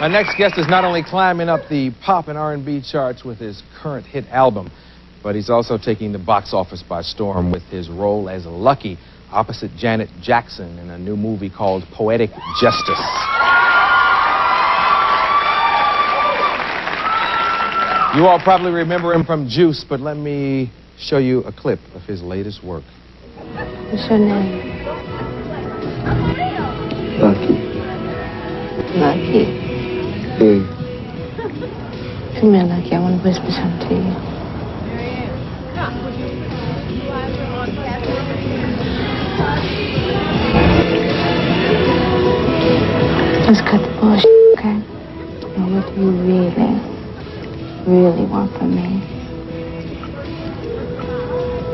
My next guest is not only climbing up the pop and R&B charts with his current hit album, but he's also taking the box office by storm with his role as Lucky opposite Janet Jackson in a new movie called Poetic Justice. You all probably remember him from Juice, but let me show you a clip of his latest work. What's your name? Lucky. Lucky. Yeah. Come here, Lucky. I want to whisper something to you. Let's cut the bullshit, okay? Now, what do you really want from me?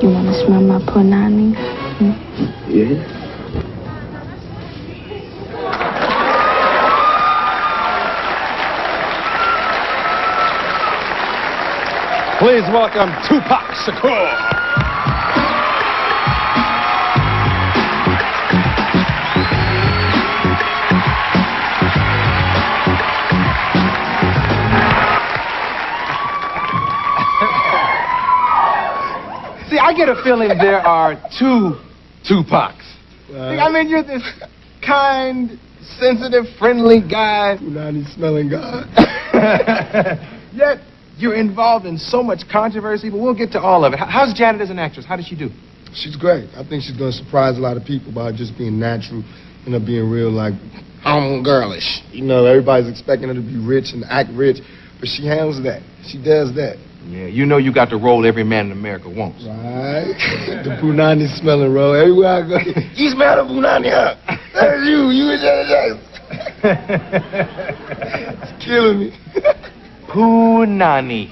You want to smell my punani? Yeah. Please welcome Tupac Shakur. See, I get a feeling there are two Tupacs. I mean, you're this kind, sensitive, friendly guy. Punani smelling guy. Yet, you're involved in so much controversy, but we'll get to all of it. How's Janet as an actress? How does she do? She's great. I think she's going to surprise a lot of people by just being natural and her being real, like, girlish. You know, everybody's expecting her to be rich and act rich, but she handles that. She does that. Yeah, you know you got the role every man in America wants. Right. The punani smelling role. Everywhere I go, you smell the punani, huh? That's you. You and Janet Jackson. It's killing me. Punani.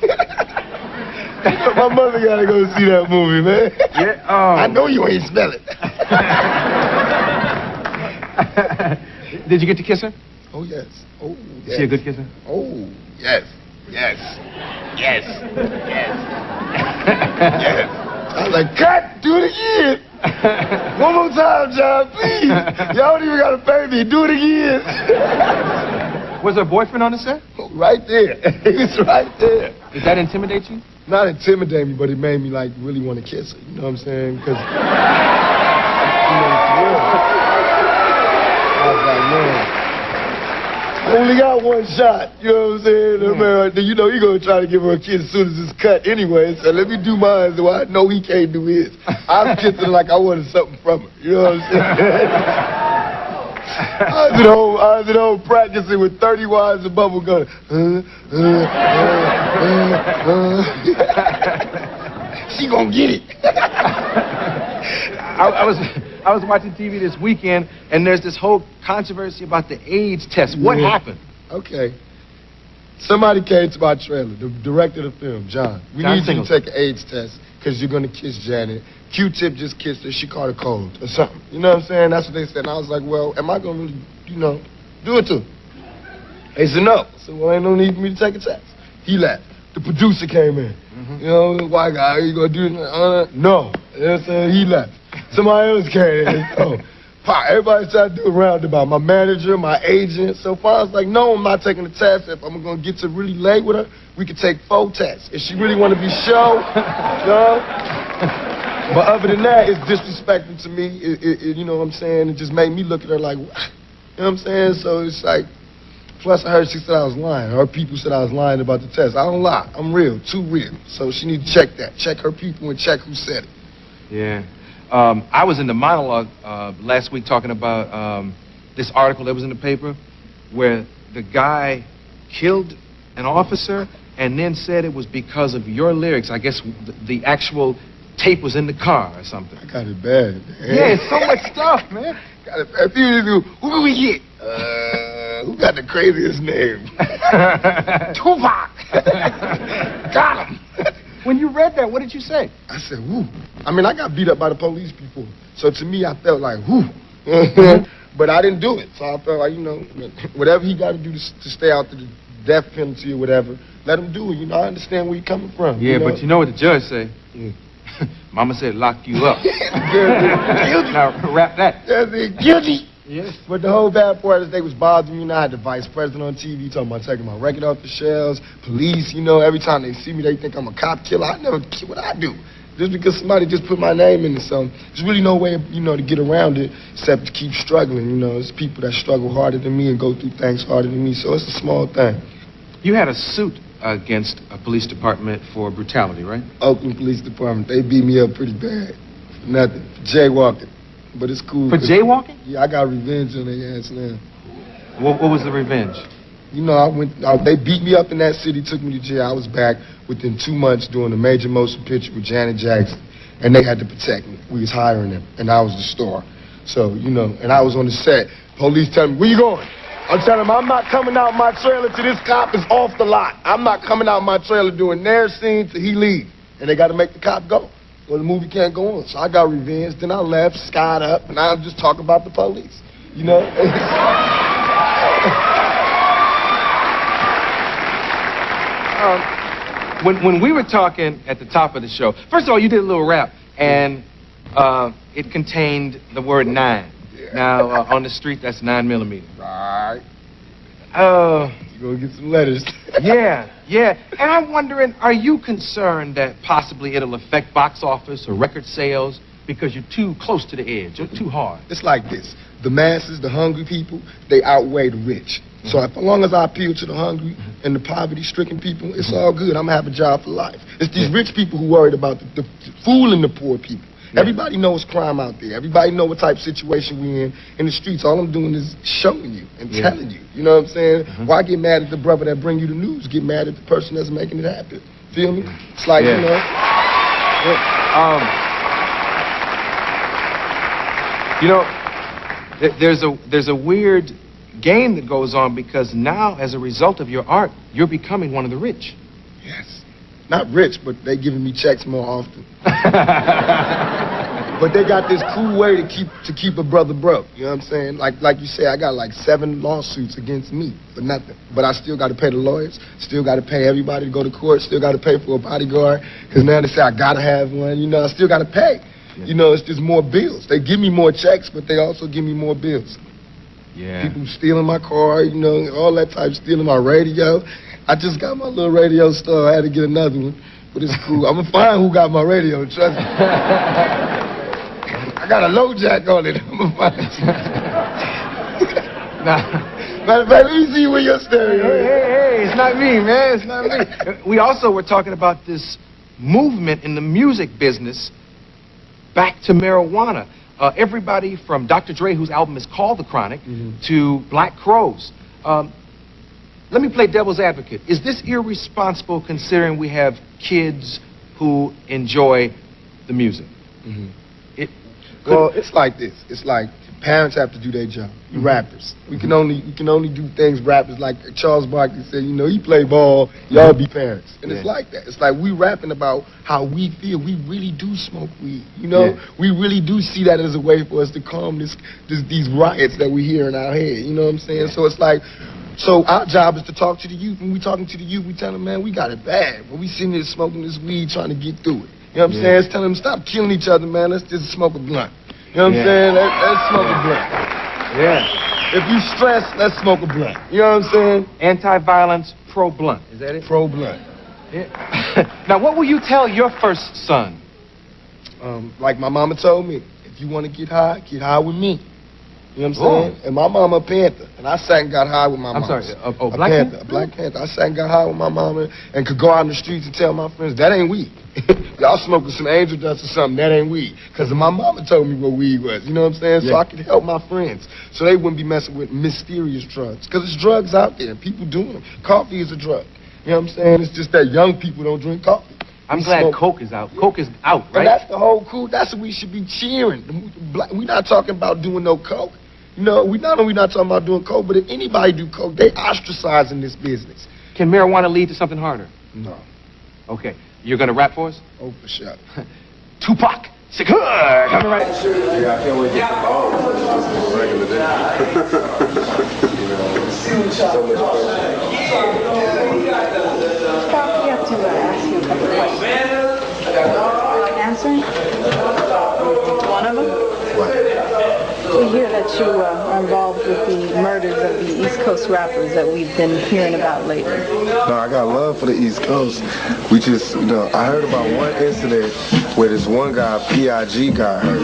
My mother gotta go see that movie, man. Yeah. I know you ain't smell it. Did you get to kiss her? Oh, yes. Oh, yes. Is she a good kisser? Oh, yes. Yes. Yes. Yes. Yes. I was like, cut! Do it again! One more time, John, please! Y'all don't even gotta pay me. Do it again! Was her boyfriend on the set? Oh, right there. He was right there. Did that intimidate you? Not intimidate me, but it made me, like, really want to kiss her. You know what I'm saying? Because... I was like, man... I only got one shot, you know what I'm saying? Man, you know, you're going to try to give her a kiss as soon as it's cut anyway, so let me do mine so I know he can't do his. I was kissing her like I wanted something from her, you know what I'm saying? I was at home practicing with 30 wires of bubble gum. She gonna get it. I was watching TV this weekend, and there's this whole controversy about the AIDS test. What happened? Okay. Somebody came to my trailer, the director of the film, John. We need you to take an AIDS test because you're going to kiss Janet. Q-Tip just kissed her. She caught a cold or something. You know what I'm saying? That's what they said. And I was like, well, am I going to really, you know, do it to her? They said, no. I said, well, ain't no need for me to take a test. He left. The producer came in. You know, the white guy, you going to do it? No. You know what I'm saying? He left. Somebody else came in. So, everybody's trying to do a roundabout. My manager, my agent. So far, I was like, no, I'm not taking the test. If I'm going to get to really late with her, we could take 4 tests. If she really want to be show, you know? But other than that, it's disrespectful to me. You know what I'm saying? It just made me look at her like, what? You know what I'm saying? So it's like, plus I heard she said I was lying. Her people said I was lying about the test. I don't lie. I'm real, too real. So she need to check that. Check her people and check who said it. Yeah. I was in the monologue last week talking about this article that was in the paper where the guy killed an officer and then said it was because of your lyrics. I guess the actual tape was in the car or something. I got it bad, man. Yeah, it's so much stuff, man. Got it bad. Who do we get? Who got the craziest name? Tupac. Got him. When you read that, what did you say? I said, whoo. I mean, I got beat up by the police before. So to me, I felt like, whoo. But I didn't do it. So I felt like, you know, whatever he got to do to stay out the death penalty or whatever, let him do it. You know, I understand where you're coming from. Yeah, you know? But you know what the judge say? Yeah. Mama said lock you up. Guilty. Now, rap that. That's it. Guilty. Yes. But the whole bad part is they was bothering me, and I had the vice president on TV talking about taking my record off the shelves, police, you know, every time they see me, they think I'm a cop killer. I never kill what I do. Just because somebody just put my name into something, there's really no way, you know, to get around it except to keep struggling, you know. It's people that struggle harder than me and go through things harder than me, so it's a small thing. You had a suit against a police department for brutality, right? Oakland Police Department, they beat me up pretty bad. For nothing. For jaywalking. But it's cool. For jaywalking? Yeah, I got revenge on their ass now. What was the revenge? You know, they beat me up in that city, took me to jail. I was back within 2 months doing a major motion picture with Janet Jackson, and they had to protect me. We was hiring them, and I was the star. So, you know, and I was on the set. Police telling me, where you going? I'm telling them, I'm not coming out my trailer till this cop is off the lot. I'm not coming out my trailer doing their scene till he leave. And they got to make the cop go. Well, the movie can't go on. So I got revenge. Then I left, skied up, and I'm just talking about the police. You know? When we were talking at the top of the show, first of all, you did a little rap, and it contained the word 9. Yeah. Now, on the street, that's 9mm. Right. You're going to get some letters. Yeah. And I'm wondering, are you concerned that possibly it'll affect box office or record sales because you're too close to the edge, you're too hard? It's like this. The masses, the hungry people, they outweigh the rich. So as long as I appeal to the hungry and the poverty-stricken people, it's all good. I'm going to have a job for life. It's these rich people who worried about the fooling the poor people. Yeah. Everybody knows crime out there. Everybody know what type of situation we're in the streets. All I'm doing is showing you and telling you. You know what I'm saying? Why get mad at the brother that bring you the news? Get mad at the person that's making it happen. Feel me? It's like, you know. There's a weird game that goes on because now, as a result of your art, you're becoming one of the rich. Yes. Not rich, but they giving me checks more often. But they got this cool way to keep a brother broke. You know what I'm saying? Like you say, I got like 7 lawsuits against me for nothing. But I still got to pay the lawyers, still got to pay everybody to go to court, still got to pay for a bodyguard. Because now they say I got to have one. You know, I still got to pay. Yeah. You know, it's just more bills. They give me more checks, but they also give me more bills. Yeah. People stealing my car, you know, all that type, stealing my radio. I just got my little radio store. I had to get another one, but it's cool. I'm going to find who got my radio, trust me. I got a low jack on it. I'm going to find it. Matter of fact, let me see where your stereo is. Hey, it's not me, man. It's not me. We also were talking about this movement in the music business back to marijuana. Everybody from Dr. Dre, whose album is called The Chronic, to Black Crowes. Let me play devil's advocate. Is this irresponsible considering we have kids who enjoy the music? Well, it's like this. It's like parents have to do their job. You rappers. We can only do things rappers like Charles Barkley said, you know, he play ball, y'all be parents. And it's like that. It's like we rapping about how we feel. We really do smoke weed. You know? We really do see that as a way for us to calm these riots that we hear in our head. You know what I'm saying? So it's like, so our job is to talk to the youth. When we talking to the youth, we tell them, man, we got it bad. But we sitting there smoking this weed trying to get through it. You know what I'm saying? It's telling them, stop killing each other, man. Let's just smoke a blunt. You know what I'm saying? Let's smoke a blunt. Yeah. If you stressed, let's smoke a blunt. You know what I'm saying? Anti-violence, pro-blunt. Is that it? Pro-blunt. Yeah. Now, what will you tell your first son? Like my mama told me, if you want to get high with me. You know what I'm saying? And my mama a Panther, and I sat and got high with my mama. I'm sorry, a Black Panther? A Black Panther. I sat and got high with my mama and could go out in the streets and tell my friends, that ain't weed. Y'all smoking some angel dust or something, that ain't weed. Because my mama told me what weed was, you know what I'm saying? So I could help my friends, so they wouldn't be messing with mysterious drugs. Because there's drugs out there, and people doing them. Coffee is a drug. You know what I'm saying? It's just that young people don't drink coffee. I'm glad Coke is out. Coke is out, right? And that's the whole cool. That's what we should be cheering. We're not talking about doing no Coke. You know, we not talking about doing Coke, but if anybody do Coke, they ostracizing this business. Can marijuana lead to something harder? No. Okay. You're going to rap for us? Oh, for sure. Tupac Shakur. Coming right. Yeah, I can't wait to get the ball. It's just a regular day. You know, so much pressure. Stop, you have to ask you a couple of questions. Answering? One of them? What? We hear that you are involved with the murders of the East Coast rappers that we've been hearing about lately. No, I got love for the East Coast. We just, I heard about one incident where this one guy, P.I.G. got hurt.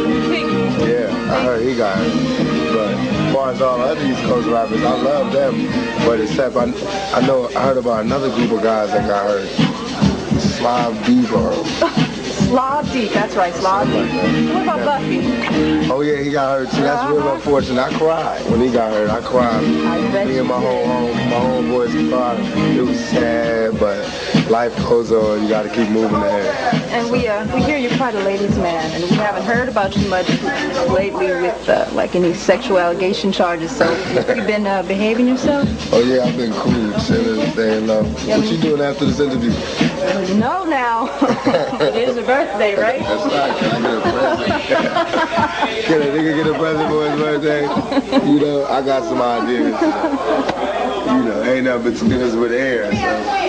Yeah, I heard he got hurt. But as far as all the other East Coast rappers, I love them. But except I heard about another group of guys that got hurt. Slav Deep Slav Deep, that's right, Slav Deep. What about Buffy? Oh yeah, he got hurt too. That's real unfortunate. I cried when he got hurt. I cried. Me and my homeboys cried. It was sad, but life goes on. You got to keep moving ahead. And we hear you're quite a ladies' man, and we haven't heard about you much lately with like any sexual allegation charges. So you been behaving yourself? Oh yeah, I've been cool, chilling, staying low. Yeah, what you doing after this interview? No, now. It is a birthday, right? That's right. Can I get a present? Can a nigga get a present for his birthday? I got some ideas. Ain't nothing but to do with air. So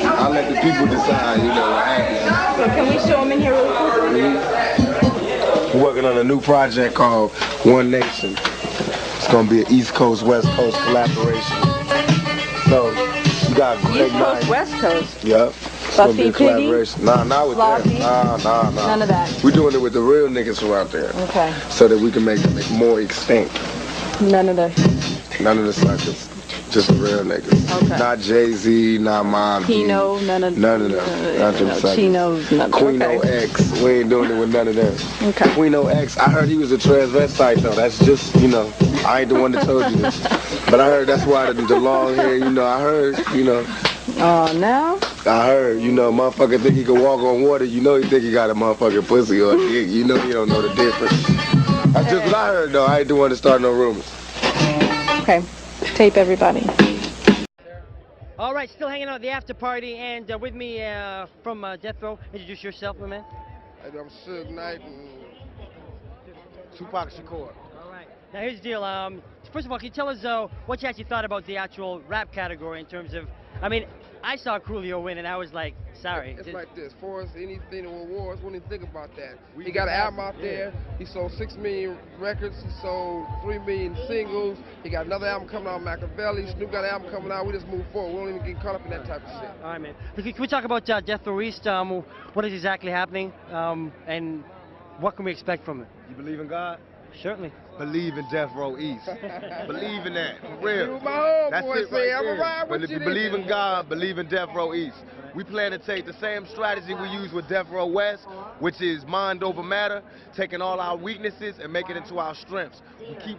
I'll let the people decide, what happens. So can we show them in here really quick? We're working on a new project called One Nation. It's going to be an East Coast, West Coast collaboration. So you got Greg East Coast, West Coast? Yep. Buffy, Piggy? Nah, not with them. Nah. None of that? We're doing it with the real niggas who are out there. Okay. So that we can make them more extinct. None of the suckers. Just the real niggas. Okay. Not Jay-Z, not Mob Deep. Kino, none of them. Not them suckers. Chinos, none of them. Quino X. We ain't doing it with none of them. Okay. Quino X. I heard he was a transvestite though. That's just, I ain't the one that told you this. But I heard that's why the long hair, I heard, Oh, now? I heard, motherfucker think he can walk on water. He think he got a motherfucking pussy or a dick. He don't know the difference. That's just what I heard, though. I ain't the one to start no rumors. Okay. Tape everybody. All right, still hanging out at the after party, and with me from Death Row. Introduce yourself, my man. I'm Suge Knight and Tupac Shakur. All right. Now, here's the deal. First of all, can you tell us what you actually thought about the actual rap category in terms of, I saw Coolio win, and I was like, sorry. It's like this. For us, anything in awards, wouldn't even think about that. He got an album out there. He sold 6 million records. He sold 3 million singles. He got another album coming out, Machiavelli. Snoop got an album coming out. We just move forward. We don't even get caught up in that type of shit. All right, man. Can we talk about Death Row East? What is exactly happening, and what can we expect from it? You believe in God? Certainly. Believe in Death Row East. Believe in that, for real. That's it right there. But if you believe in God, believe in Death Row East. We plan to take the same strategy we use with Death Row West, which is mind over matter, taking all our weaknesses and making it into our strengths.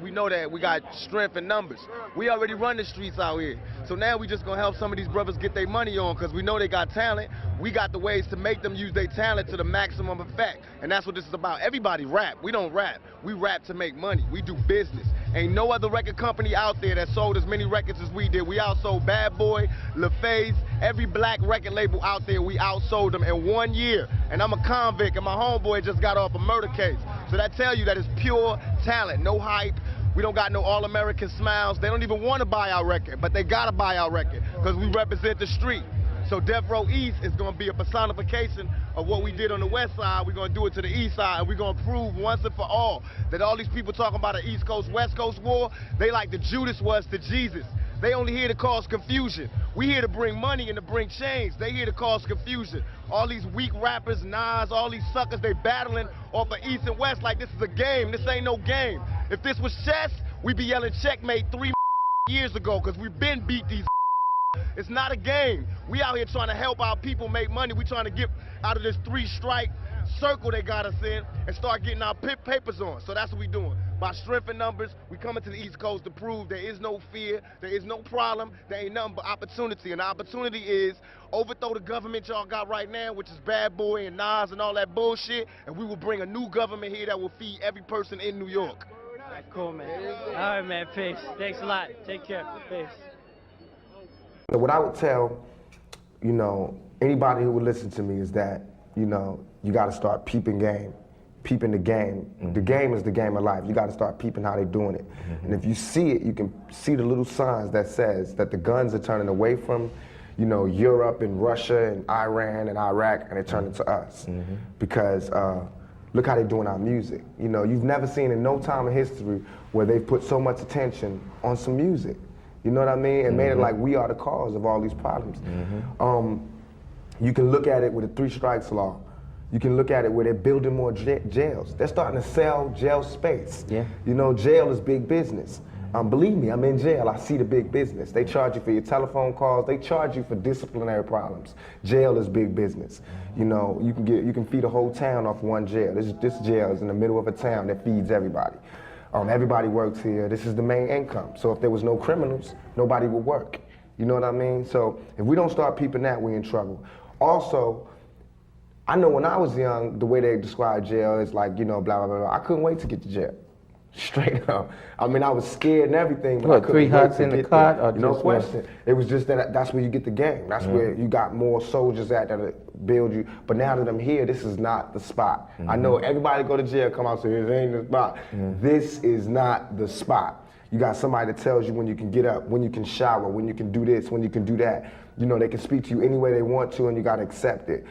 We know that we got strength in numbers. We already run the streets out here. So now we just gonna help some of these brothers get their money on because we know they got talent. We got the ways to make them use their talent to the maximum effect. And that's what this is about. Everybody rap. We don't rap. We rap to make money. We do business. Ain't no other record company out there that sold as many records as we did. We outsold Bad Boy, LaFace, every black record label out there, we outsold them in 1 year. And I'm a convict, and my homeboy just got off a murder case. So that tell you that it's pure talent, no hype. We don't got no all-American smiles. They don't even want to buy our record, but they got to buy our record because we represent the street. So Death Row East is going to be a personification of what we did on the west side. We're going to do it to the east side, and we're going to prove once and for all that all these people talking about an East Coast, West Coast war, they like the Judas was to Jesus. They only here to cause confusion. We here to bring money and to bring change. They here to cause confusion. All these weak rappers, Nas, all these suckers, they battling off of East and West like this is a game. This ain't no game. If this was chess, we'd be yelling checkmate 3 years ago because we've been beat these. It's not a game. We out here trying to help our people make money. We trying to get out of this 3-strike circle they got us in and start getting our papers on. So that's what we doing. By strength in numbers, we coming to the East Coast to prove there is no fear, there is no problem, there ain't nothing but opportunity. And the opportunity is overthrow the government y'all got right now, which is Bad Boy and Nas and all that bullshit, and we will bring a new government here that will feed every person in New York. All right, cool, man. All right, man. Peace. Thanks a lot. Take care. Peace. What I would tell, anybody who would listen to me is that, you got to start peeping game. Peeping the game. Mm-hmm. The game is the game of life. You got to start peeping how they doing it. Mm-hmm. And if you see it, you can see the little signs that says that the guns are turning away from, Europe and Russia and Iran and Iraq, and they're turning to us. Mm-hmm. Because Look how they're doing our music. You know, you've never seen in no time in history where they've put so much attention on some music. You know what I mean? And made it like we are the cause of all these problems. You can look at it with a 3 strikes law. You can look at it where they're building more jails. They're starting to sell jail space. Yeah. You know, jail is big business. Believe me, I'm in jail. I see the big business. They charge you for your telephone calls. They charge you for disciplinary problems. Jail is big business. You know, you can feed a whole town off one jail. This jail is in the middle of a town that feeds everybody. Everybody works here. This is the main income. So if there was no criminals, nobody would work. You know what I mean? So if we don't start peeping that, we're in trouble. Also, I know when I was young, the way they described jail is like, you know, blah, blah, blah, blah. I couldn't wait to get to jail. Straight up. I mean, I was scared and everything. But what, 3 huts in the cot? Or no question. It was just that's where you get the game. That's where you got more soldiers at that build you. But now that I'm here, this is not the spot. I know everybody go to jail, come out and say, this ain't the spot. This is not the spot. You got somebody that tells you when you can get up, when you can shower, when you can do this, when you can do that. You know, they can speak to you any way they want to, and you got to accept it.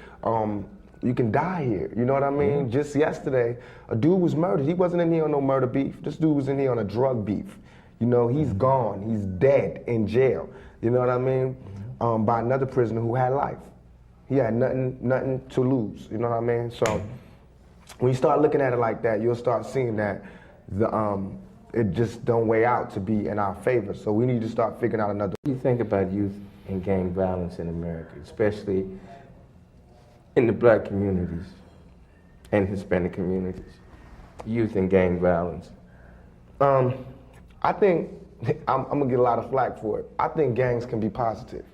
You can die here, you know what I mean? Just yesterday, a dude was murdered. He wasn't in here on no murder beef. This dude was in here on a drug beef. You know, he's gone, he's dead in jail. You know what I mean? By another prisoner who had life. He had nothing to lose, you know what I mean? So when you start looking at it like that, you'll start seeing that it just don't weigh out to be in our favor. So we need to start figuring out another. What do you think about youth and gang violence in America, especially in the black communities and Hispanic communities? Youth and gang violence. I think, I'm gonna get a lot of flack for it. I think gangs can be positive.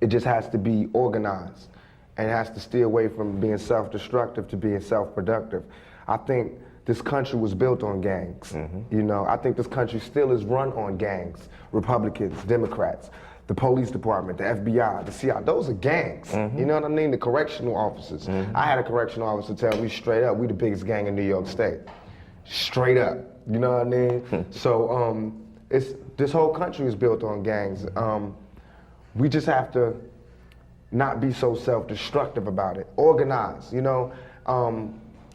It just has to be organized and it has to steer away from being self-destructive to being self-productive. I think this country was built on gangs. You know, I think this country still is run on gangs, Republicans, Democrats. The police department, the FBI, the CIA, those are gangs. You know what I mean? The correctional officers. I had a correctional officer tell me straight up, we the biggest gang in New York State. Straight up, you know what I mean? So this whole country is built on gangs. We just have to not be so self-destructive about it. Organize, you know?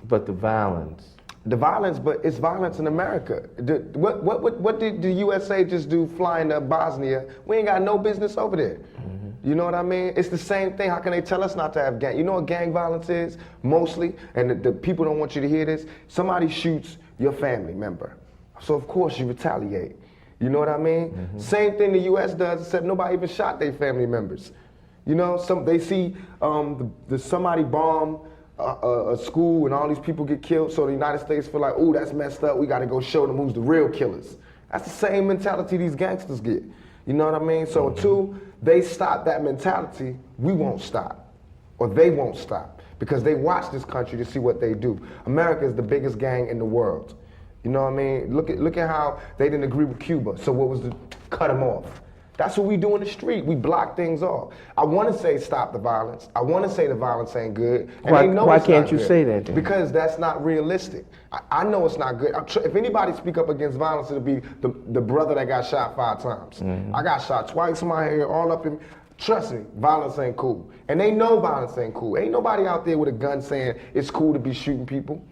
But the violence. The violence, but it's violence in America. What did the USA just do flying to Bosnia? We ain't got no business over there. You know what I mean? It's the same thing. How can they tell us not to have gang? You know what gang violence is, mostly? And the people don't want you to hear this. Somebody shoots your family member. So of course you retaliate. You know what I mean? Same thing the US does, except nobody even shot their family members. You know, they see somebody bomb a school and all these people get killed, so the United States feel like, ooh, that's messed up, we gotta go show them who's the real killers. That's the same mentality these gangsters get. You know what I mean? So until they stop that mentality, we won't stop. Or they won't stop. Because they watch this country to see what they do. America is the biggest gang in the world. You know what I mean? Look at how they didn't agree with Cuba, so what was the cut them off? That's what we do in the street. We block things off. I want to say stop the violence. I want to say the violence ain't good. And why can't you say that then? Because that's not realistic. I know it's not good. If anybody speak up against violence, it'll be the brother that got shot 5 times. I got shot twice in my head, all up in. Trust me, violence ain't cool. And they know violence ain't cool. Ain't nobody out there with a gun saying it's cool to be shooting people.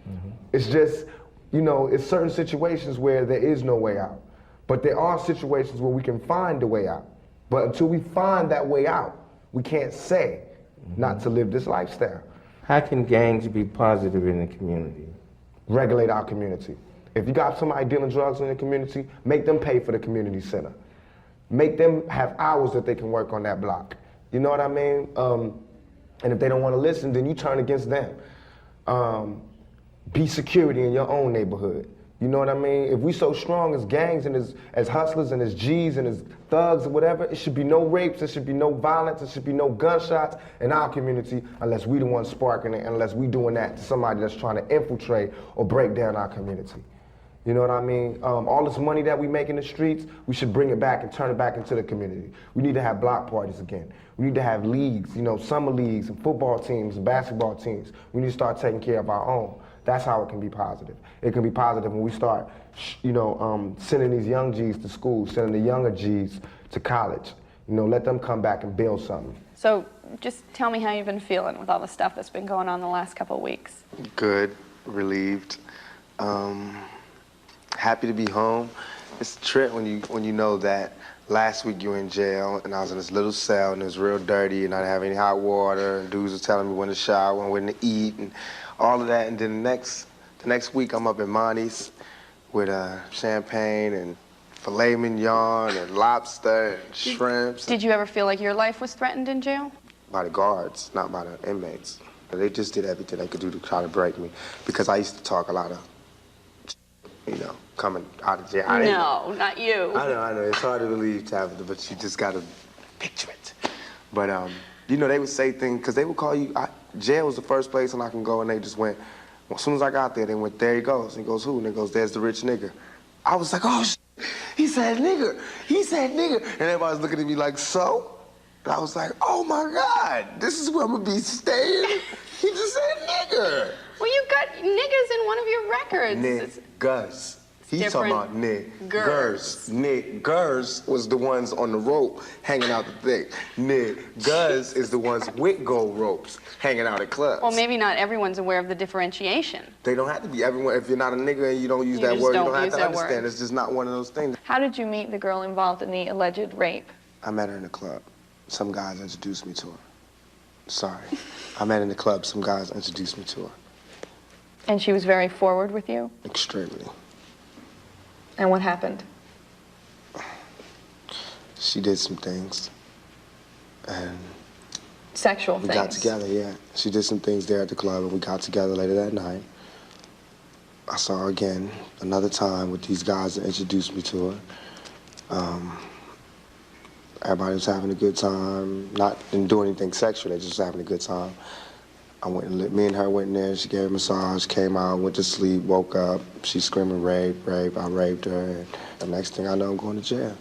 It's just, you know, it's certain situations where there is no way out. But there are situations where we can find a way out. But until we find that way out, we can't say not to live this lifestyle. How can gangs be positive in the community? Regulate our community. If you got somebody dealing drugs in the community, make them pay for the community center. Make them have hours that they can work on that block. You know what I mean? And if they don't want to listen, then you turn against them. Be security in your own neighborhood. You know what I mean? If we so strong as gangs and as hustlers and as G's and as thugs or whatever, it should be no rapes, there should be no violence, there should be no gunshots in our community unless we the ones sparking it, unless we doing that to somebody that's trying to infiltrate or break down our community. You know what I mean? All this money that we make in the streets, we should bring it back and turn it back into the community. We need to have block parties again. We need to have leagues, you know, summer leagues and football teams and basketball teams. We need to start taking care of our own. That's how it can be positive. It can be positive when we start, you know, sending these young G's to school, sending the younger G's to college. You know, let them come back and build something. So just tell me how you've been feeling with all the stuff that's been going on the last couple of weeks. Good, relieved, happy to be home. It's a trip when you know that last week you were in jail and I was in this little cell and it was real dirty and I didn't have any hot water and dudes were telling me when to shower and when to eat and all of that. And then the next week I'm up in Monty's with champagne and filet mignon and lobster and shrimps. Did you ever feel like your life was threatened in jail? By the guards, not by the inmates. They just did everything they could do to try to break me because I used to talk a lot of, you know, coming out of jail. No, not you. I know. It's hard to believe, Tabitha, but you just got to picture it. But, you know, they would say things, because they would call you, jail was the first place and I can go, and they just went, well, as soon as I got there, they went, there he goes. And he goes, who? And he goes, there's the rich nigga. I was like, oh, he said nigger. He said nigger. And everybody was looking at me like, so? And I was like, oh my God, this is where I'm gonna be staying? He just said nigger. Well, you got niggers in one of your records. Niggers. He's talking about niggers. Niggers was the ones on the rope hanging out the thing. Niggers is the ones with gold ropes hanging out at clubs. Well, maybe not everyone's aware of the differentiation. They don't have to be. Everyone, if you're not a nigger and you don't use that word, you don't have to understand. It's just not one of those things. How did you meet the girl involved in the alleged rape? I met her in the club. Some guys introduced me to her. Sorry. I met her in the club. Some guys introduced me to her. And she was very forward with you? Extremely. And what happened? She did some things. And sexual things? We got together, yeah. She did some things there at the club, and we got together later that night. I saw her again another time with these guys that introduced me to her. Everybody was having a good time. Didn't do anything sexual, they just was having a good time. Me and her went in there, she gave her a massage, came out, went to sleep, woke up. She's screaming rape, rape, I raped her, and the next thing I know, I'm going to jail.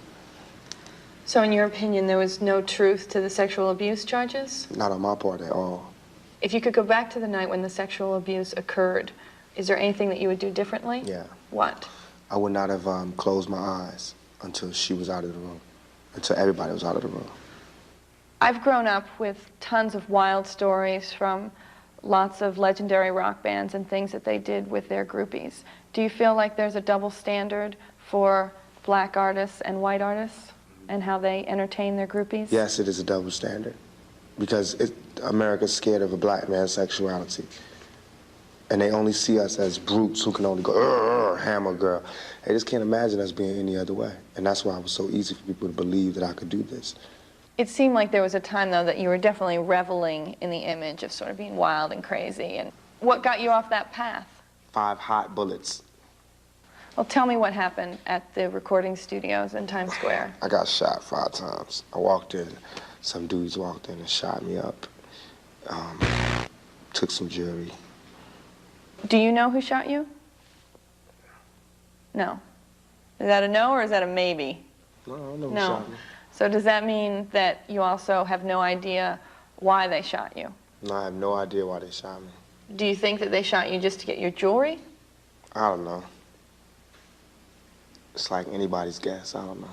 So in your opinion, there was no truth to the sexual abuse charges? Not on my part at all. If you could go back to the night when the sexual abuse occurred, is there anything that you would do differently? Yeah. What? I would not have closed my eyes until she was out of the room, until everybody was out of the room. I've grown up with tons of wild stories from lots of legendary rock bands and things that they did with their groupies. Do you feel like there's a double standard for black artists and white artists and how they entertain their groupies? Yes, it is a double standard because America's scared of a black man's sexuality. And they only see us as brutes who can only go, hammer girl. They just can't imagine us being any other way. And that's why it was so easy for people to believe that I could do this. It seemed like there was a time, though, that you were definitely reveling in the image of sort of being wild and crazy. And what got you off that path? 5 hot bullets. Well, tell me what happened at the recording studios in Times Square. I got shot 5 times. I walked in, some dudes walked in and shot me up. Took some jewelry. Do you know who shot you? No. Is that a no or is that a maybe? No, I don't know who shot me. So does that mean that you also have no idea why they shot you? No, I have no idea why they shot me. Do you think that they shot you just to get your jewelry? I don't know. It's like anybody's guess. I don't know.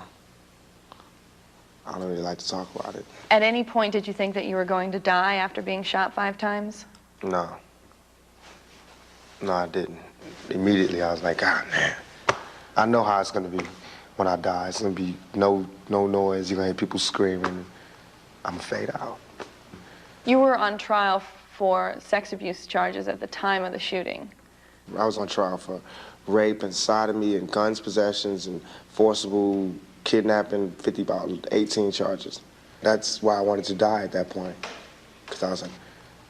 I don't really like to talk about it. At any point, did you think that you were going to die after being shot 5 times? No. No, I didn't. Immediately, I was like, ah, man. I know how it's going to be when I die. It's going to be no noise. You're going to hear people screaming. I'm going to fade out. You were on trial for sex abuse charges at the time of the shooting. I was on trial for rape and sodomy and guns possessions and forcible kidnapping, about 18 charges. That's why I wanted to die at that point. Because I was like,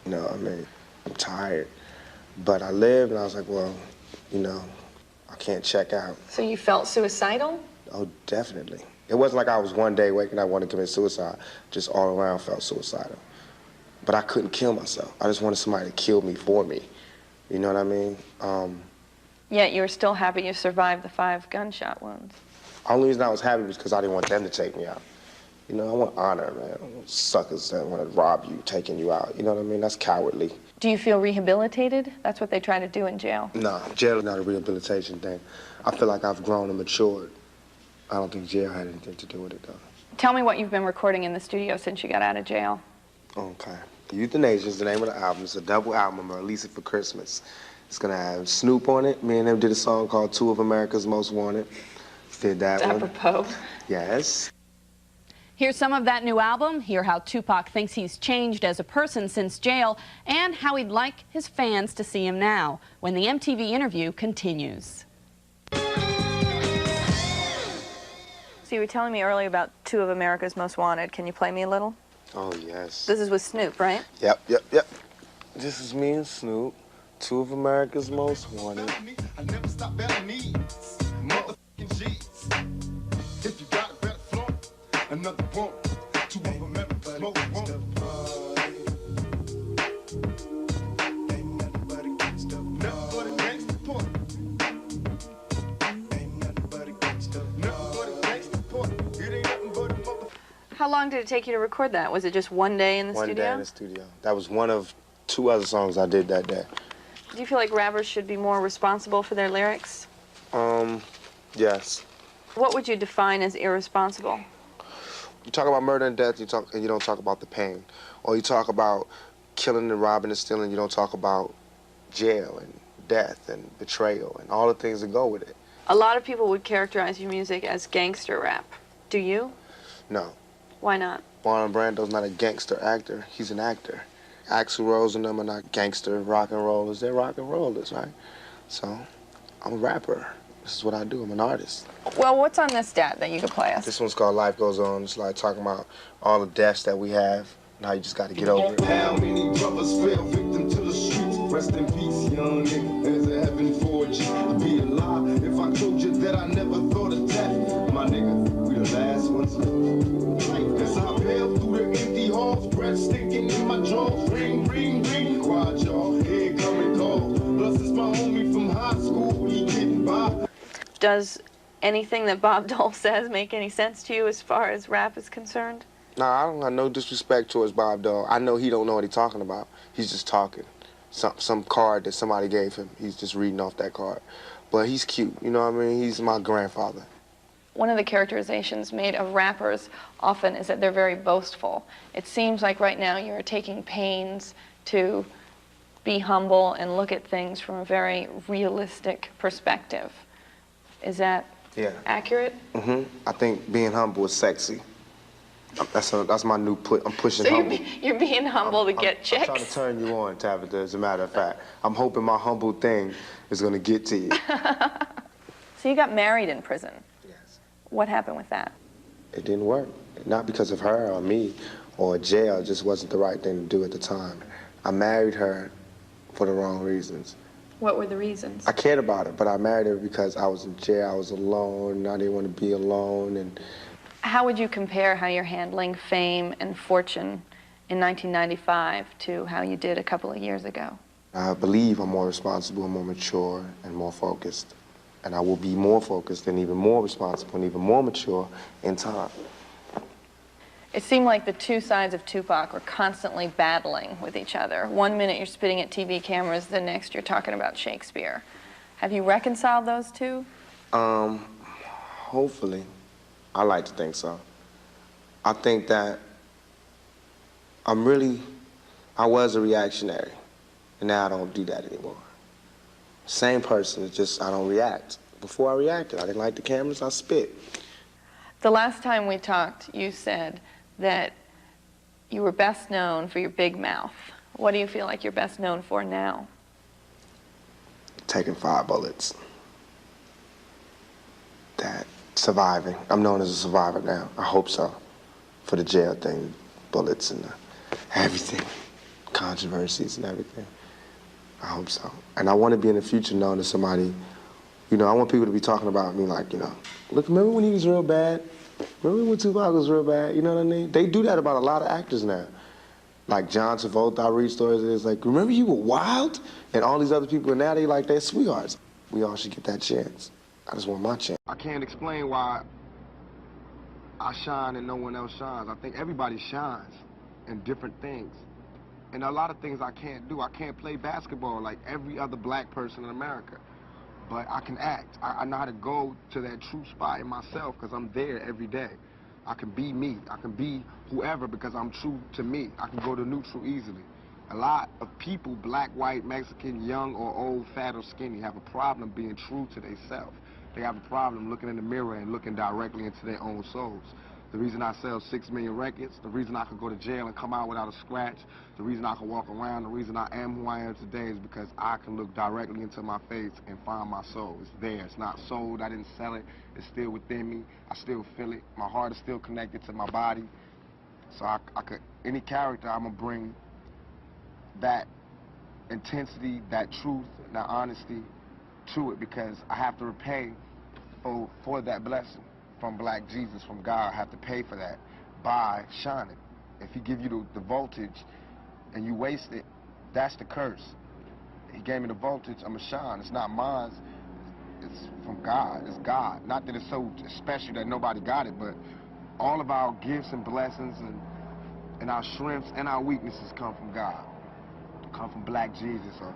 you know, I mean, I'm tired. But I lived, and I was like, well, you know, I can't check out. So you felt suicidal? Oh, definitely. It wasn't like I was one day waking up wanting to commit suicide. Just all around felt suicidal. But I couldn't kill myself. I just wanted somebody to kill me for me. You know what I mean? Yet you were still happy you survived the 5 gunshot wounds. The only reason I was happy was because I didn't want them to take me out. You know, I want honor, man. I want suckers that want to rob you, taking you out. You know what I mean? That's cowardly. Do you feel rehabilitated? That's what they try to do in jail. No, jail is not a rehabilitation thing. I feel like I've grown and matured. I don't think jail had anything to do with it, though. Tell me what you've been recording in the studio since you got out of jail. Okay. Euthanasia is the name of the album. It's a double album. I'm gonna release it for Christmas. It's gonna have Snoop on it. Me and him did a song called Two of America's Most Wanted. Did that one. Apropos. Yes. Here's some of that new album. Hear how Tupac thinks he's changed as a person since jail and how he'd like his fans to see him now when the MTV interview continues. So you were telling me earlier about Two of America's Most Wanted. Can you play me a little? Oh, yes. This is with Snoop, right? Yep. This is me and Snoop, Two of America's Most Wanted. I never stop at a knees. Motherfucking G's. If you got a better flow, another one. Two of America's Most Wanted. Ain't nothing but a gangster. Nothing but a gangster boy. Ain't nothing but a gangster. Nothing but a gangster boy. It ain't nothing but a motherfucker. How long did it take you to record that? Was it just one day in the studio? One day in the studio. That was one of 2 other songs I did that day. Do you feel like rappers should be more responsible for their lyrics? Yes. What would you define as irresponsible? You talk about murder and death, you don't talk about the pain. Or you talk about killing and robbing and stealing, you don't talk about jail and death and betrayal and all the things that go with it. A lot of people would characterize your music as gangster rap. Do you? No. Why not? Marlon Brando's not a gangster actor, he's an actor. Axl Rose and them are not gangster rock and rollers, they're rock and rollers, right? So, I'm a rapper. This is what I do, I'm an artist. Well, what's on this stat that you could play us? This one's called Life Goes On. It's like talking about all the deaths that we have and how you just got to get over it. How many brothers fell victim to the streets? Rest in peace, young nigga. There's a heaven for you. I'd be a lie if I told you that I never thought of death. My nigga, we the last ones left. As I bail through the empty halls, breath stinking in my jaws. Ring, ring, ring. Quiet, y'all. Here coming call. Plus, it's my homie from high school. We getting by. Does anything that Bob Dole says make any sense to you as far as rap is concerned? No, I don't have no disrespect towards Bob Dole. I know he don't know what he's talking about. He's just talking. Some card that somebody gave him. He's just reading off that card. But he's cute, you know what I mean? He's my grandfather. One of the characterizations made of rappers often is that they're very boastful. It seems like right now you're taking pains to be humble and look at things from a very realistic perspective. Is that accurate? Mm-hmm. I think being humble is sexy. That's my new I'm pushing so humble. You're being humble to get chicks? I'm trying to turn you on, Tabitha, as a matter of fact. I'm hoping my humble thing is going to get to you. So you got married in prison. Yes. What happened with that? It didn't work. Not because of her or me or jail. It just wasn't the right thing to do at the time. I married her for the wrong reasons. What were the reasons? I cared about her, but I married her because I was in jail, I was alone, and I didn't want to be alone. And how would you compare how you're handling fame and fortune in 1995 to how you did a couple of years ago? I believe I'm more responsible, more mature, and more focused. And I will be more focused and even more responsible and even more mature in time. It seemed like the two sides of Tupac were constantly battling with each other. One minute you're spitting at TV cameras, the next you're talking about Shakespeare. Have you reconciled those two? Hopefully. I like to think so. I think that I was a reactionary, and now I don't do that anymore. Same person, it's just I don't react. Before I reacted, I didn't like the cameras, I spit. The last time we talked, you said that you were best known for your big mouth. What do you feel like you're best known for now? Taking 5 bullets. That, surviving. I'm known as a survivor now. I hope so. For the jail thing, bullets and everything, controversies and everything. I hope so. And I want to be in the future known as somebody, you know, I want people to be talking about me like, you know, look, remember when he was real bad? Remember when Tupac was real bad? You know what I mean? They do that about a lot of actors now. Like John Travolta, I read stories, it's like, remember you were wild? And all these other people, now they like, they're sweethearts. We all should get that chance. I just want my chance. I can't explain why I shine and no one else shines. I think everybody shines in different things. And a lot of things I can't do. I can't play basketball like every other black person in America. But I can act. I know how to go to that true spot in myself because I'm there every day. I can be me. I can be whoever because I'm true to me. I can go to neutral easily. A lot of people, black, white, Mexican, young or old, fat or skinny, have a problem being true to themselves. They have a problem looking in the mirror and looking directly into their own souls. The reason I sell 6 million records, the reason I could go to jail and come out without a scratch, the reason I can walk around, the reason I am who I am today is because I can look directly into my face and find my soul. It's there. It's not sold. I didn't sell it. It's still within me. I still feel it. My heart is still connected to my body. So I could, any character, I'm going to bring that intensity, that truth, that honesty to it because I have to repay for that blessing from Black Jesus, from God. I have to pay for that by shining. If he give you the voltage and you waste it, that's the curse. He gave me the voltage, I'm a shine. It's not mine, it's from God, it's God. Not that it's so special that nobody got it, but all of our gifts and blessings and our strengths and our weaknesses come from God. Come from Black Jesus or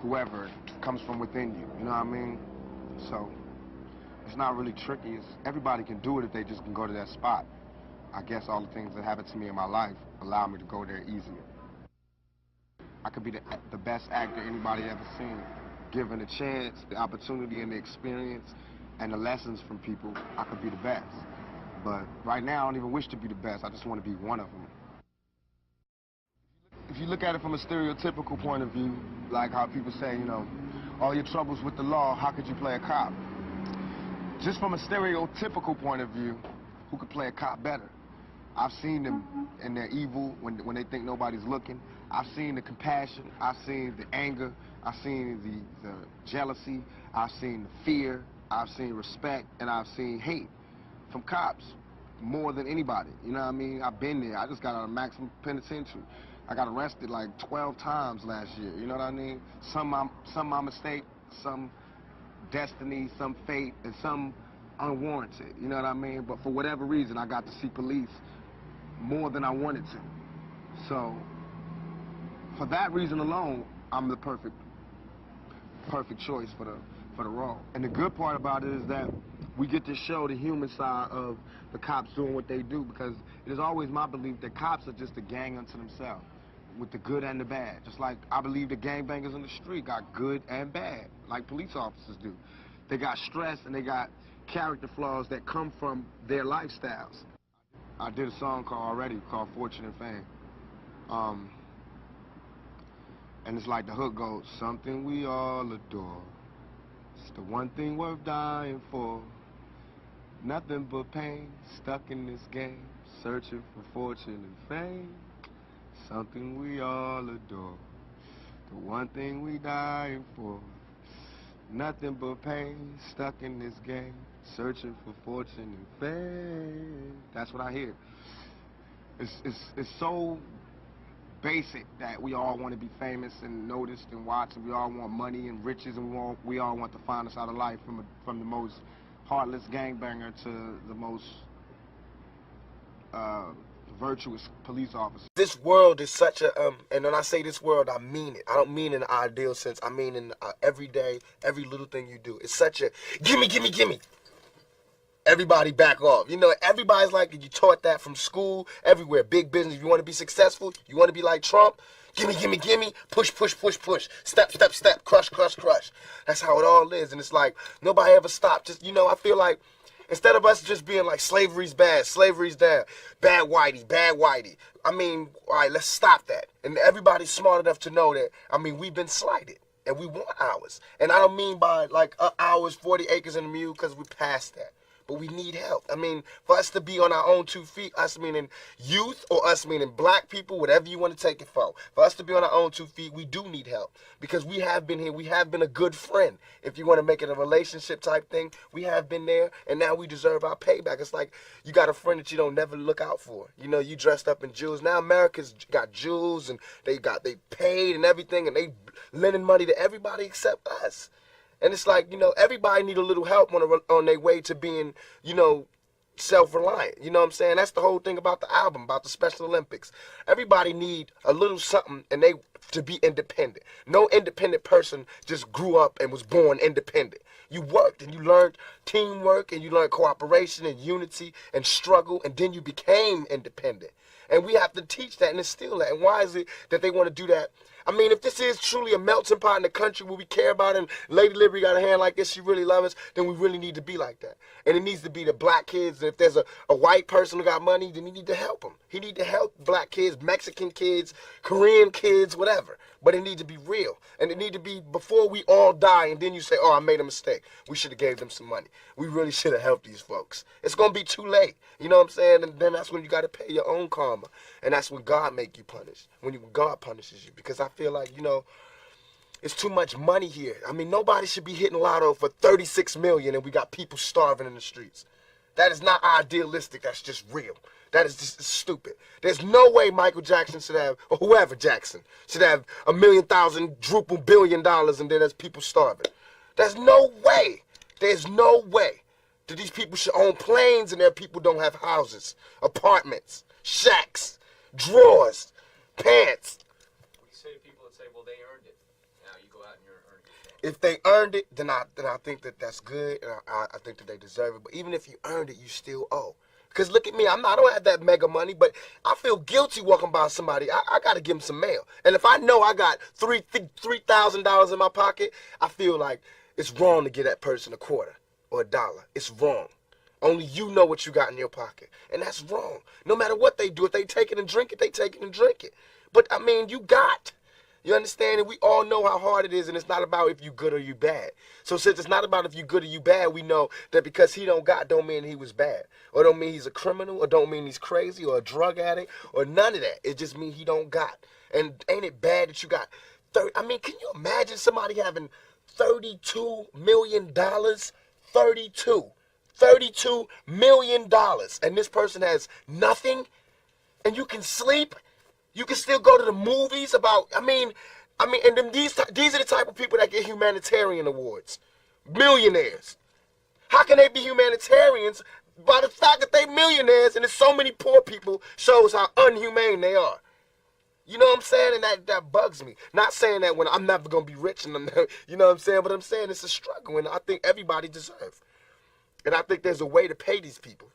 whoever. It comes from within you, you know what I mean? So it's not really tricky. Everybody can do it if they just can go to that spot. I guess all the things that happened to me in my life allow me to go there easier. I could be the best actor anybody ever seen. Given the chance, the opportunity, and the experience, and the lessons from people, I could be the best. But right now, I don't even wish to be the best. I just want to be one of them. If you look at it from a stereotypical point of view, like how people say, you know, all your troubles with the law, how could you play a cop? Just from a stereotypical point of view, who could play a cop better? I've seen them in their evil when they think nobody's looking. I've seen the compassion. I've seen the anger. I've seen the jealousy. I've seen the fear. I've seen respect. And I've seen hate from cops more than anybody. You know what I mean? I've been there. I just got out of maximum penitentiary. I got arrested like 12 times last year. You know what I mean? Some my mistake, some destiny, some fate, and some unwarranted. You know what I mean? But for whatever reason, I got to see police more than I wanted to. So for that reason alone, I'm the perfect choice for the role. And the good part about it is that we get to show the human side of the cops doing what they do, because it is always my belief that cops are just a gang unto themselves, with the good and the bad. Just like I believe the gangbangers in the street got good and bad, like police officers do. They got stress and they got character flaws that come from their lifestyles. I did a song called Fortune and Fame. And it's like the hook goes, something we all adore. It's the one thing worth dying for. Nothing but pain, stuck in this game, searching for fortune and fame. Something we all adore. The one thing we dying for. Nothing but pain, stuck in this game, searching for fortune and fame. That's what I hear. It's so basic that we all want to be famous and noticed and watched, and we all want money and riches, and we all want the finest out of life, from the most heartless gangbanger to the most virtuous police officer. This world is such a, and when I say this world, I mean it. I don't mean in an ideal sense. I mean in every day, every little thing you do. It's such a, gimme, gimme, gimme. Everybody back off. You know, everybody's like, you taught that from school, everywhere. Big business. If you want to be successful, you want to be like Trump, gimme, gimme, gimme, push, push, push, push, step, step, step, crush, crush, crush. That's how it all is. And it's like, nobody ever stopped. Just, you know, I feel like, instead of us just being like, slavery's bad, slavery's down, bad whitey, bad whitey. I mean, all right, let's stop that. And everybody's smart enough to know that, I mean, we've been slighted, and we want ours. And I don't mean by, like, ours, 40 acres and a mule, because we're past that. But we need help. I mean, for us to be on our own 2 feet, us meaning youth or us meaning black people, whatever you want to take it for us to be on our own 2 feet, we do need help. Because we have been here. We have been a good friend. If you want to make it a relationship type thing, we have been there, and now we deserve our payback. It's like you got a friend that you don't never look out for. You know, you dressed up in jewels. Now America's got jewels, and they paid and everything, and they lending money to everybody except us. And it's like, you know, everybody need a little help on their way to being, you know, self-reliant. You know what I'm saying? That's the whole thing about the album, about the Special Olympics. Everybody need a little something and they to be independent. No independent person just grew up and was born independent. You worked and you learned teamwork and you learned cooperation and unity and struggle, and then you became independent. And we have to teach that and instill that. And why is it that they want to do that? I mean, if this is truly a melting pot in the country where we care about it, and Lady Liberty got a hand like this, she really loves us, then we really need to be like that. And it needs to be the black kids. If there's a white person who got money, then he need to help them. He need to help black kids, Mexican kids, Korean kids, whatever. But it need to be real. And it need to be before we all die, and then you say, oh, I made a mistake. We should have gave them some money. We really should have helped these folks. It's going to be too late. You know what I'm saying? And then that's when you got to pay your own karma. And that's when God make you punish. When God punishes you. Because I feel like, you know, it's too much money here. I mean, nobody should be hitting lotto for $36 million and we got people starving in the streets. That is not idealistic. That's just real. That is just stupid. There's no way Michael Jackson should have, or whoever Jackson, should have $1 million, $1 billion, and then there's people starving. There's no way. There's no way that these people should own planes and their people don't have houses, apartments, shacks, drawers, pants. What do you say to people that say, well, they earned it? Now you go out and you're earning it. If they earned it, then I think that that's good, and I think that they deserve it. But even if you earned it, you still owe. Because look at me, I don't have that mega money, but I feel guilty walking by somebody. I got to give them some mail. And if I know I got $3,000 in my pocket, I feel like it's wrong to give that person a quarter or $1. It's wrong. Only you know what you got in your pocket. And that's wrong. No matter what they do, if they take it and drink it, they take it and drink it. But, I mean, you got. You understand? And we all know how hard it is, and it's not about if you good or you bad. So since it's not about if you good or you bad, we know that because he don't got don't mean he was bad. Or don't mean he's a criminal, or don't mean he's crazy, or a drug addict, or none of that. It just means he don't got. And ain't it bad that you got 30? I mean, can you imagine somebody having $32 million? $32 million. And this person has nothing, and you can sleep. You can still go to the movies about, I mean, and then these are the type of people that get humanitarian awards. Millionaires. How can they be humanitarians? By the fact that they millionaires and there's so many poor people shows how unhumane they are. You know what I'm saying? And that bugs me. Not saying that when I'm never going to be rich, and you know what I'm saying? But I'm saying it's a struggle, and I think everybody deserves. And I think there's a way to pay these people.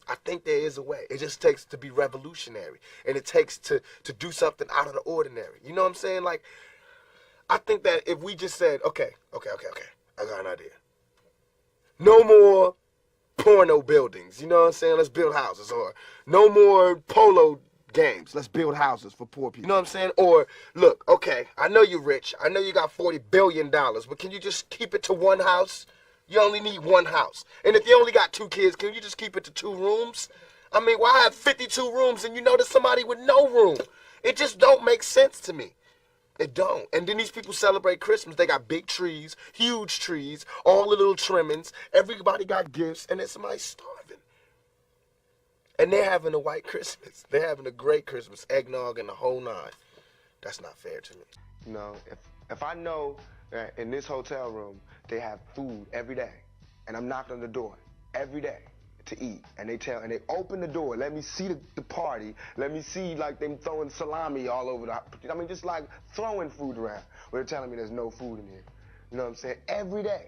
I think there is a way. It just takes to be revolutionary. And it takes to do something out of the ordinary. You know what I'm saying? Like, I think that if we just said, okay, I got an idea. No more porno buildings. You know what I'm saying? Let's build houses. Or no more polo games. Let's build houses for poor people. You know what I'm saying? Or, look, okay, I know you're rich. I know you got $40 billion. But can you just keep it to one house? You only need one house. And if you only got 2 kids, can you just keep it to 2 rooms? I mean, why have 52 rooms and you know there's somebody with no room? It just don't make sense to me. It don't. And then these people celebrate Christmas. They got big trees, huge trees, all the little trimmings. Everybody got gifts, and then somebody's starving. And they're having a white Christmas. They're having a great Christmas, eggnog and the whole nine. That's not fair to me. You know, if I know that in this hotel room they have food every day, and I'm knocking on the door every day to eat, and they open the door, let me see the party, let me see like them throwing salami all over I mean, just like throwing food around. But they're telling me there's no food in here. You know what I'm saying? Every day.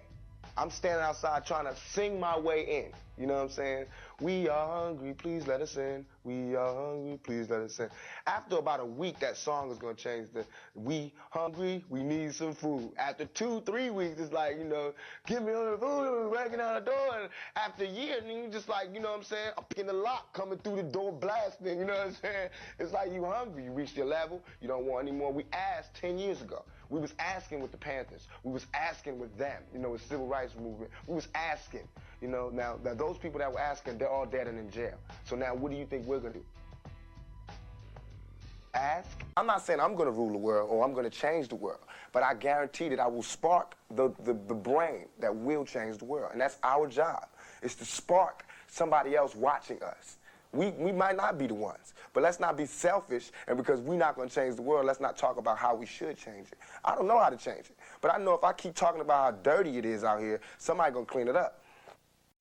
I'm standing outside trying to sing my way in. You know what I'm saying? We are hungry, please let us in. We are hungry, please let us in. After about a week, that song is going to change to, we hungry, we need some food. After 2-3 weeks, it's like, you know, give me all the food, breaking out the door. And after a year, then you just like, you know what I'm saying? I'm picking the lock, coming through the door, blasting, you know what I'm saying? It's like you hungry. You reached your level, you don't want any more. We asked 10 years ago. We was asking with the Panthers. We was asking with them, you know, with civil rights movement. We was asking, you know. Now those people that were asking, they're all dead and in jail. So now what do you think we're going to do? Ask? I'm not saying I'm going to rule the world or I'm going to change the world, but I guarantee that I will spark the brain that will change the world. And that's our job, is to spark somebody else watching us. We might not be the ones, but let's not be selfish, and because we're not going to change the world, let's not talk about how we should change it. I don't know how to change it, but I know if I keep talking about how dirty it is out here, somebody's going to clean it up.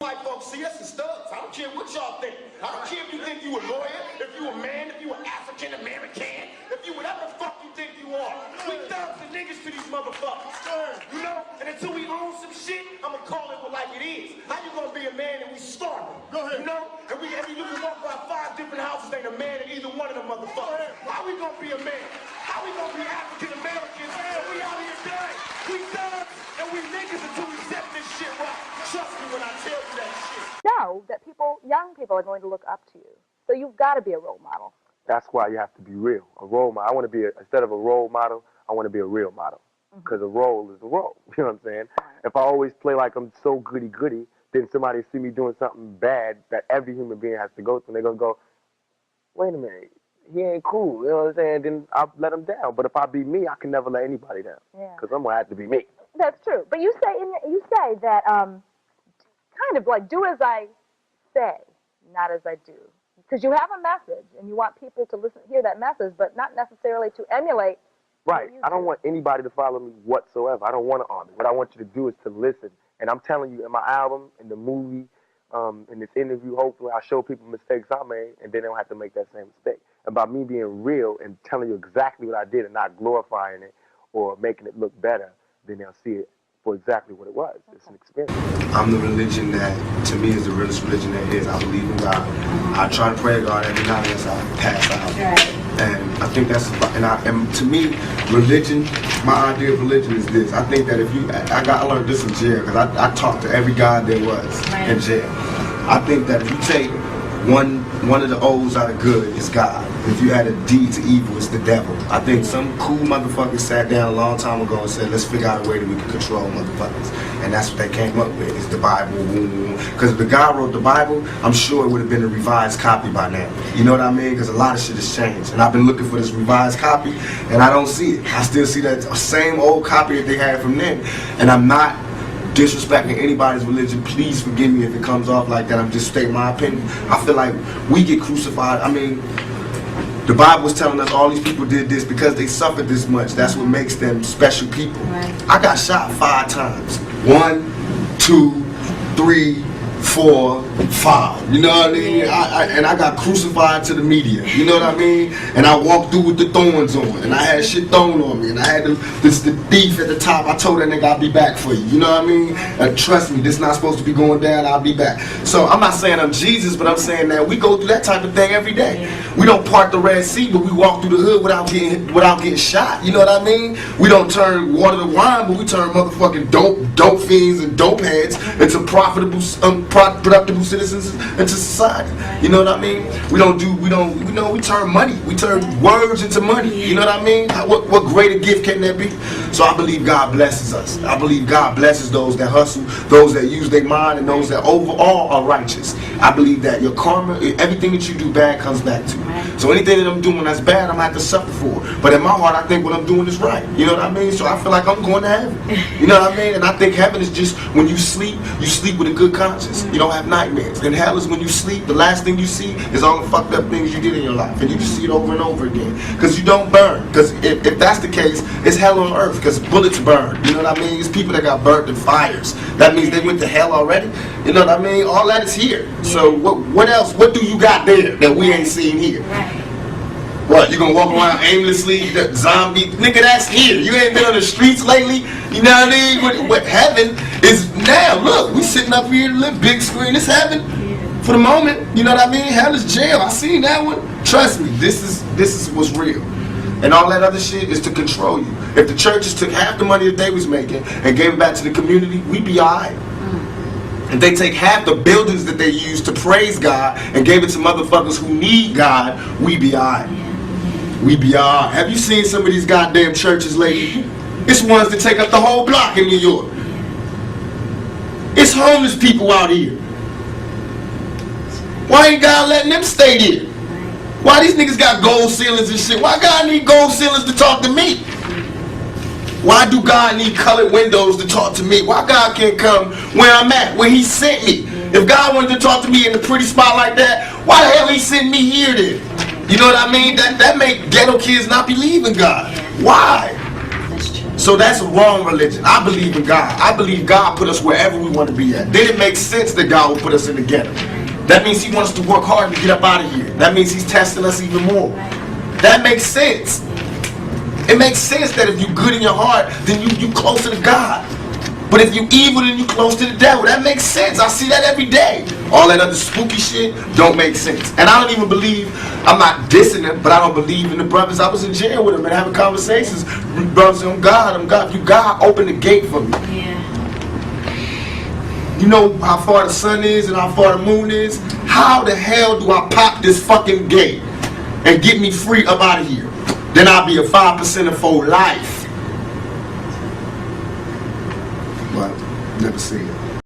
White folks see us as thugs. I don't care what y'all think. I don't care if you think you a lawyer, if you a man, if you an African American, if you whatever the fuck you think you are. We thugs and niggas to these motherfuckers. You know? And until we own some shit, I'ma call it like it is. How you gonna be a man and we starving? Go ahead. You know? And you can walk by 5 different houses, ain't a man in either one of them motherfuckers. How we gonna be a man? How we gonna be African Americans? And we out here dying. We thugs and we niggas until we set this shit right. Trust me when I tell you that shit. Know that young people are going to look up to you. So you've got to be a role model. That's why you have to be real. A role model. I want to be, instead of a role model, I want to be a real model. Because a role is a role. You know what I'm saying? If I always play like I'm so goody-goody, then somebody see me doing something bad that every human being has to go through, and they're going to go, wait a minute, he ain't cool. You know what I'm saying? Then I'll let him down. But if I be me, I can never let anybody down. Because I'm going to have to be me. That's true. But you say that kind of like do as I say, not as I do. Because you have a message, and you want people to hear that message, but not necessarily to emulate. Right. I don't want anybody to follow me whatsoever. I don't want an army. What I want you to do is to listen. And I'm telling you, in my album, in the movie, in this interview, hopefully I'll show people mistakes I made, and then they don't have to make that same mistake. And by me being real and telling you exactly what I did and not glorifying it or making it look better, then they'll see it for exactly what it was. It's an experience. I'm the religion that, to me, is the realest religion there is. I believe in God. I try to pray to God every night as I pass out. And I think that's, and to me, religion, my idea of religion is this. I think that if you, I learned this in jail, because I talked to every God there was in jail. I think that if you take one of the O's out of good, it's God. If you had a D to evil, it's the devil. I think some cool motherfuckers sat down a long time ago and said, let's figure out a way that we can control motherfuckers. And that's what they came up with, is the Bible. Because if the guy wrote the Bible, I'm sure it would have been a revised copy by now. You know what I mean? Because a lot of shit has changed. And I've been looking for this revised copy, and I don't see it. I still see that same old copy that they had from then. And I'm not disrespecting anybody's religion. Please forgive me if it comes off like that. I'm just stating my opinion. I feel like we get crucified. I mean, the Bible was telling us all these people did this because they suffered this much. That's what makes them special people. I got shot 5 times. 1, 2, 3, 4, 5. You know what I mean? And I got crucified to the media. You know what I mean? And I walked through with the thorns on. And I had shit thrown on me. And I had the thief at the top. I told that nigga I'll be back for you. You know what I mean? And trust me, this not supposed to be going down. I'll be back. So I'm not saying I'm Jesus, but I'm saying that we go through that type of thing every day. We don't part the Red Sea, but we walk through the hood without getting shot. You know what I mean? We don't turn water to wine, but we turn motherfucking dope fiends and dope heads into profitable, productive citizens into society. You know what I mean? We turn money. We turn words into money. You know what I mean? What greater gift can there be? So I believe God blesses us. I believe God blesses those that hustle, those that use their mind, and those that overall are righteous. I believe that your karma, everything that you do bad comes back to you. So anything that I'm doing that's bad, I'm going to have to suffer for. But in my heart, I think what I'm doing is right. You know what I mean? So I feel like I'm going to heaven. You know what I mean? And I think heaven is just when you sleep with a good conscience. You don't have nightmares. And hell is when you sleep, the last thing you see is all the fucked up things you did in your life. And you just see it over and over again. Because you don't burn. Because if that's the case, it's hell on earth. Because bullets burn. You know what I mean? It's people that got burnt in fires. That means they went to hell already. You know what I mean? All that is here. So what else? What do you got there that we ain't seen here? What, you gonna walk around aimlessly, the zombie? Nigga, that's here. You ain't been on the streets lately? You know what I mean? What heaven is now. Look, we sitting up here, live big screen. It's heaven for the moment. You know what I mean? Hell is jail. I seen that one. Trust me, this is what's real. And all that other shit is to control you. If the churches took half the money that they was making and gave it back to the community, we'd be alright. If they take half the buildings that they use to praise God and gave it to motherfuckers who need God, we'd be alright. We be alright. Have you seen some of these goddamn churches lately? It's ones that take up the whole block in New York. It's homeless people out here. Why ain't God letting them stay there? Why these niggas got gold ceilings and shit? Why God need gold ceilings to talk to me? Why do God need colored windows to talk to me? Why God can't come where I'm at, where he sent me? If God wanted to talk to me in a pretty spot like that, why the hell he sent me here then? You know what I mean? That make ghetto kids not believe in God. Why? So that's a wrong religion. I believe in God. I believe God put us wherever we want to be at. Then it makes sense that God will put us in the ghetto. That means he wants us to work hard to get up out of here. That means he's testing us even more. That makes sense. It makes sense that if you're good in your heart, then you closer to God. But if you evil, then you close to the devil. That makes sense. I see that every day. All that other spooky shit don't make sense. And I don't even believe, I'm not dissing them, but I don't believe in the brothers. I was in jail with them and having conversations. Brothers, I'm God. If you God, open the gate for me. Yeah. You know how far the sun is and how far the moon is? How the hell do I pop this fucking gate and get me free up out of here? Then I'll be a 5% for life. But never seen it.